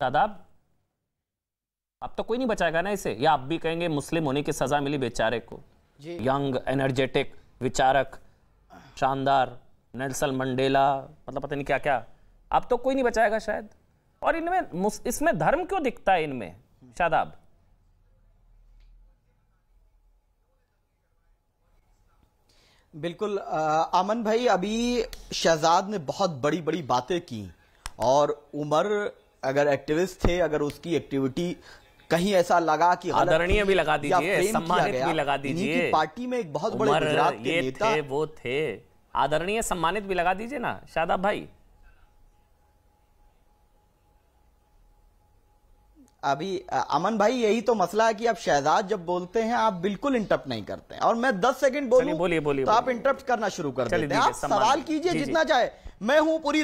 शादाब, अब तो कोई नहीं बचाएगा ना इसे, या आप भी कहेंगे मुस्लिम होने की सजा मिली बेचारे को। यंग, एनर्जेटिक, विचारक, शानदार, नेल्सन मंडेला, मतलब पता नहीं क्या क्या, अब तो कोई नहीं बचाएगा शायद। और इनमें, इसमें धर्म क्यों दिखता है इनमें शादाब? बिल्कुल अमन भाई, अभी शहजाद ने बहुत बड़ी बड़ी बातें की और उमर अगर एक्टिविस्ट थे, अगर उसकी एक्टिविटी कहीं ऐसा लगा कि आदरणीय भी लगा दीजिए, सम्मानित भी लगा दीजिए, पार्टी में एक बहुत बड़े गुजरात के नेता थे, वो थे आदरणीय, सम्मानित भी लगा दीजिए ना शादाब भाई। अभी अमन भाई यही तो मसला है कि आप शहजाद जब बोलते हैं आप बिल्कुल इंटरप्ट नहीं करते हैं, और मैं 10 सेकंड बोलूं तो आप इंटरप्ट करना शुरू कर देते हैं। आप सवाल कीजिए जितना चाहे, मैं हूं पूरी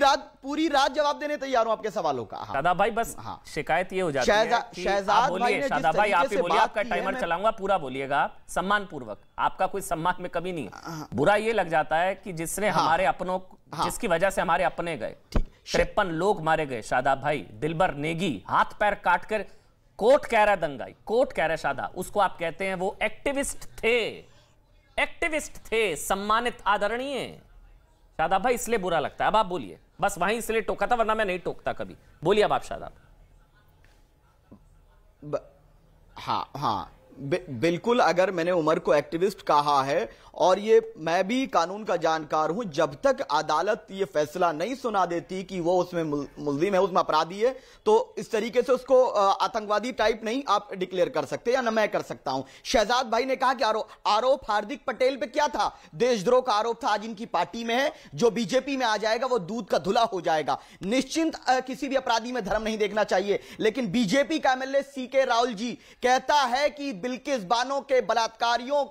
रात जवाब देने तैयार हूं आपके सवालों का। शादाब भाई बस शिकायत ये हो जाती है कि शहजाद भाई ने, शादाब भाई आप ही बोलिए, आपका टाइमर चलाऊंगा, पूरा बोलिएगा आप, सम्मान पूर्वक, आपका कोई सम्मान में कभी नहीं है। बुरा ये लग जाता है कि जिसने हमारे अपनों, जिसकी वजह से हमारे अपने गए, 53 लोग मारे गए शादाब भाई, दिलबर नेगी हाथ पैर काटकर, कोर्ट कह रहा है दंगाई, कोर्ट कह रहा है शादाब, उसको आप कहते हैं वो एक्टिविस्ट थे, एक्टिविस्ट थे, सम्मानित आदरणीय। शादाब भाई इसलिए बुरा लगता है। अब आप बोलिए, बस वहीं इसलिए टोका था, वरना मैं नहीं टोकता कभी। बोलिए अब आप शादाब। हाँ बिल्कुल, अगर मैंने उमर को एक्टिविस्ट कहा है, और ये मैं भी कानून का जानकार हूं, जब तक अदालत ये फैसला नहीं सुना देती कि वो उसमें मुल्जिम है, उसमें अपराधी है, तो इस तरीके से उसको आतंकवादी टाइप नहीं आप डिक्लेयर कर सकते, या न मैं कर सकता हूं। शहजाद भाई ने कहा कि आरोप हार्दिक पटेल पे क्या था? देशद्रोह का आरोप था। आज इनकी पार्टी में है, जो बीजेपी में आ जाएगा वो दूध का धुला हो जाएगा। निश्चिंत किसी भी अपराधी में धर्म नहीं देखना चाहिए, लेकिन बीजेपी का एमएलए सीके राहुल जी कहता है कि बिल्किस बानो के बलात्कारियों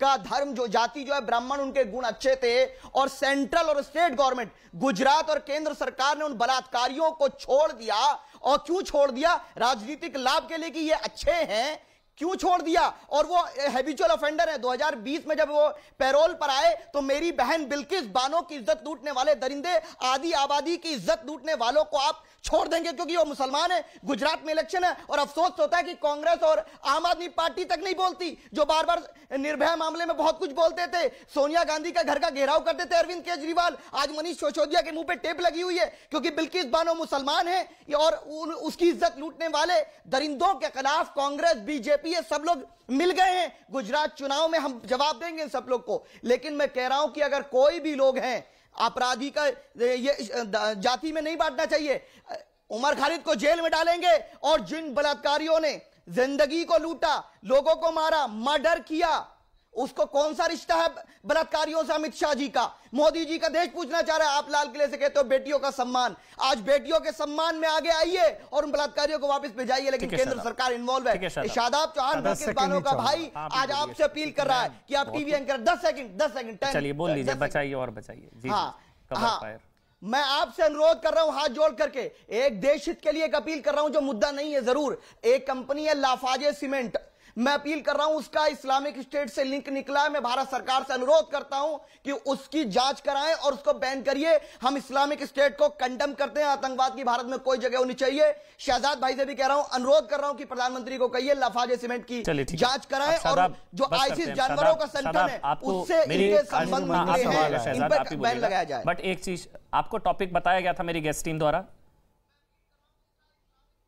का धर्म, जो जाति जो है ब्राह्मण, उनके गुण अच्छे थे, और सेंट्रल और स्टेट गवर्नमेंट, गुजरात और केंद्र सरकार ने उन बलात्कारियों को छोड़ दिया। और क्यों छोड़ दिया? राजनीतिक लाभ के लिए कि ये अच्छे हैं, क्यों छोड़ दिया? और वो हैबिचुअल ऑफेंडर है। 2020 में जब वो पैरोल पर आए तो मेरी बहन बिल्किस बानो की इज्जत लूटने वाले दरिंदे, आदि आबादी की इज्जत लूटने वालों को आप छोड़ देंगे क्योंकि वो मुसलमान है? गुजरात में इलेक्शन है, और अफसोस होता है कि कांग्रेस और आम आदमी पार्टी तक नहीं बोलती, जो बार बार निर्भया मामले में बहुत कुछ बोलते थे। सोनिया गांधी का घर का घेराव करते थे अरविंद केजरीवाल, आज मनीष सिसोदिया के मुंह पे टेप लगी हुई है क्योंकि बिल्किस बानो मुसलमान है, और उसकी इज्जत लूटने वाले दरिंदों के खिलाफ कांग्रेस, बीजेपी, ये सब लोग मिल गए हैं। गुजरात चुनाव में हम जवाब देंगे सब लोग को, लेकिन मैं कह रहा हूं कि अगर कोई भी लोग हैं, अपराधी का ये जाति में नहीं बांटना चाहिए। उमर खालिद को जेल में डालेंगे, और जिन बलात्कारियों ने जिंदगी को लूटा, लोगों को मारा, मर्डर किया, उसको कौन सा रिश्ता है बलात्कारियों से? अमित शाह जी का, मोदी जी का देश पूछना चाह रहा है। आप लाल किले से कहते हो बेटियों का सम्मान, आज बेटियों के सम्मान में आगे आइए और उन बलात्कारियों को वापस भेजाइए, लेकिन केंद्र सरकार इन्वॉल्व है। शादाब चौहान बिल्किस बानो का भाई आज आपसे अपील कर रहा है कि आप टीवी एंकर 10 सेकंड चलिए बोल लीजिए, बचाइए और बचाइए। हाँ, मैं आपसे अनुरोध कर रहा हूं हाथ जोड़ करके, एक देश हित के लिए एक अपील कर रहा हूं, जो मुद्दा नहीं है जरूर। एक कंपनी है लाफाजे सीमेंट, मैं अपील कर रहा हूं, उसका इस्लामिक स्टेट से लिंक निकला है। मैं भारत सरकार से अनुरोध करता हूं कि उसकी जांच कराएं और उसको बैन करिए। हम इस्लामिक स्टेट को कंडम करते हैं, आतंकवाद की भारत में कोई जगह होनी चाहिए। शहजाद भाई से भी कह रहा हूं, अनुरोध कर रहा हूं कि प्रधानमंत्री को कहिए लाफाजे सीमेंट की जांच कराएं, और जो आईसिस जानवरों का संगठन है उससे इनके संबंध हैं, इन पर बैन लगाया जाए। बट एक चीज, आपको टॉपिक बताया गया था मेरी गेस्ट टीम द्वारा,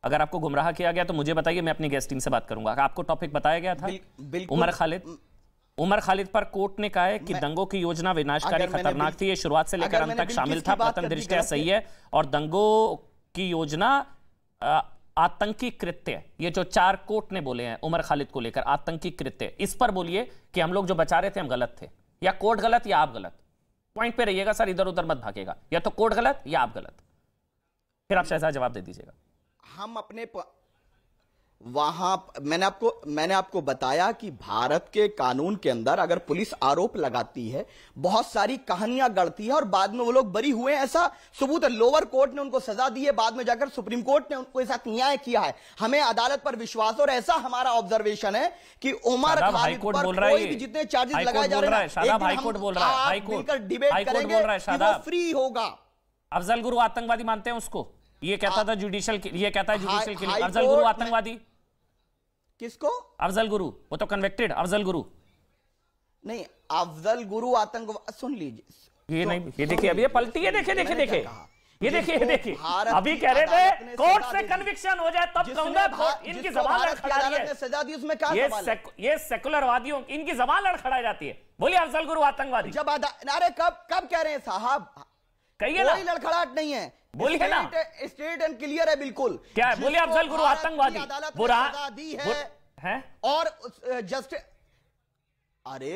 अगर आपको गुमराह किया गया तो मुझे बताइए, मैं अपनी गेस्ट टीम से बात करूंगा। आपको टॉपिक बताया गया था उमर खालिद पर कोर्ट ने कहा है कि दंगों की योजना विनाशकारी, खतरनाक थी, ये शुरुआत से लेकर अंत तक शामिल था, प्रथम दृष्टया सही है, और दंगों की योजना आतंकी कृत्य, ये जो 4 कोर्ट ने बोले हैं उमर खालिद को लेकर, आतंकी कृत्य, इस पर बोलिए कि हम लोग जो बचा रहे थे हम गलत थे, या कोर्ट गलत या आप गलत? पॉइंट पे रहिएगा सर, इधर उधर मत भागेगा, या तो कोर्ट गलत या आप गलत, फिर आप शहजाद जवाब दे दीजिएगा। हम अपने वहां मैंने आपको बताया कि भारत के कानून के अंदर अगर पुलिस आरोप लगाती है, बहुत सारी कहानियां गढ़ती है और बाद में वो लोग बरी हुए, ऐसा सबूत है। लोअर कोर्ट ने उनको सजा दी है, बाद में जाकर सुप्रीम कोर्ट ने उनको साथ न्याय किया है। हमें अदालत पर विश्वास, और ऐसा हमारा ऑब्जर्वेशन है कि उमर खालिद पर कोई भी जितने चार्जेस लगाए जा रहे हैं, हाईकोर्ट बोल रहा है, मिलकर डिबेट करेंगे कि वो फ्री होगा। अफजल गुरु आतंकवादी मानते हैं उसको? ये कहता था जुडिशियल, ये कहता है जुडिशियल किलिंग। अफजल गुरु आतंकवादी, किसको? अफजल गुरु, वो तो कन्विक्टेड अफजल गुरु। नहीं, अफजल गुरु आतंकवादी, सुन लीजिए ये नहीं, ये देखिए अभी ये पलटी है, देखिए देखिए देखिए ये देखिए देखिए, अभी कह रहे थे कोर्ट से कन्विक्शन हो जाए तब कहूंगा कोर्ट, इनकी जबान लड़खड़ा रही है, सजा दी, उसमें क्या सवाल है? ये सेकुलरवादियों इनकी जबान लड़खड़ाई जाती है। बोलिए अफजल गुरु आतंकवादी। जब अरे कब कह रहे हैं साहब, कहिए ना, कोई लड़खड़ाहट नहीं है, बोलिए ना, स्ट्रेट एंड क्लियर है बिल्कुल। क्या है? बोलिए अफजल गुरु आतंकवादी, बुरा दी है और जस्ट, अरे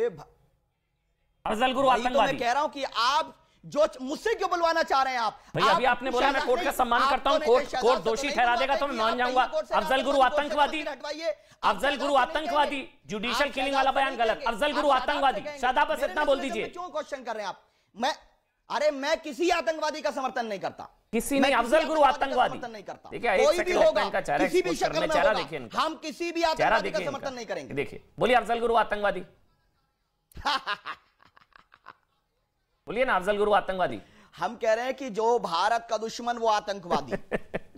अफजल गुरु आतंकवादी। मैं कह रहा हूं कि आप जो मुझसे क्यों बुलवाना चाह रहे हैं आप? भैया अभी आपने बोला मैं कोर्ट का सम्मान करता हूं, कोर्ट दोषी ठहरा देगा तो मैं मान जाऊंगा। अफजल गुरु आतंकवादी, अफजल गुरु आतंकवादी, जुडिशियल किलिंग वाला बयान गलत। अफजल गुरु आतंकवादी, शादाब बस इतना बोल दीजिए। क्यों क्वेश्चन कर रहे हैं आप? मैं किसी आतंकवादी का समर्थन नहीं करता, किसी नहीं, अफजल गुरु आतंकवादी नहीं करता। कोई भी होगा, किसी भी शक्ल में चेहरा होगा, देखिए, हम किसी भी आतंकवादी का समर्थन नहीं करेंगे। देखिए, बोलिए अफजल गुरु आतंकवादी, बोलिए ना अफजल गुरु आतंकवादी। हम कह रहे हैं कि जो भारत का दुश्मन वो आतंकवादी।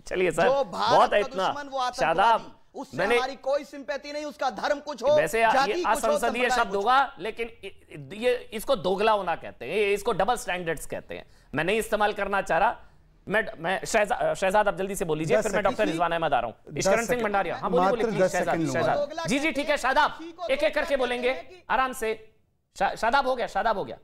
चलिए सर, बहुत है इतना। शादाब, उससे हमारी कोई सिंपैथी नहीं, उसका धर्म कुछ हो, वैसे ये असंसदीय शब्द होगा, लेकिन ये इसको दोगला होना कहते हैं, इसको डबल स्टैंडर्ड्स कहते हैं। मैं नहीं इस्तेमाल करना चाह रहा। मैं शहजाद आप जल्दी से बोल लीजिए, फिर मैं डॉक्टर रिजवान अहमद आ रहा हूं। ईश्वरण सिंह भंडारिया, हाँ बोलिए शहजाद। जी जी ठीक है, शादाब एक एक करके बोलेंगे आराम से। शादाब हो गया, शादाब हो गया।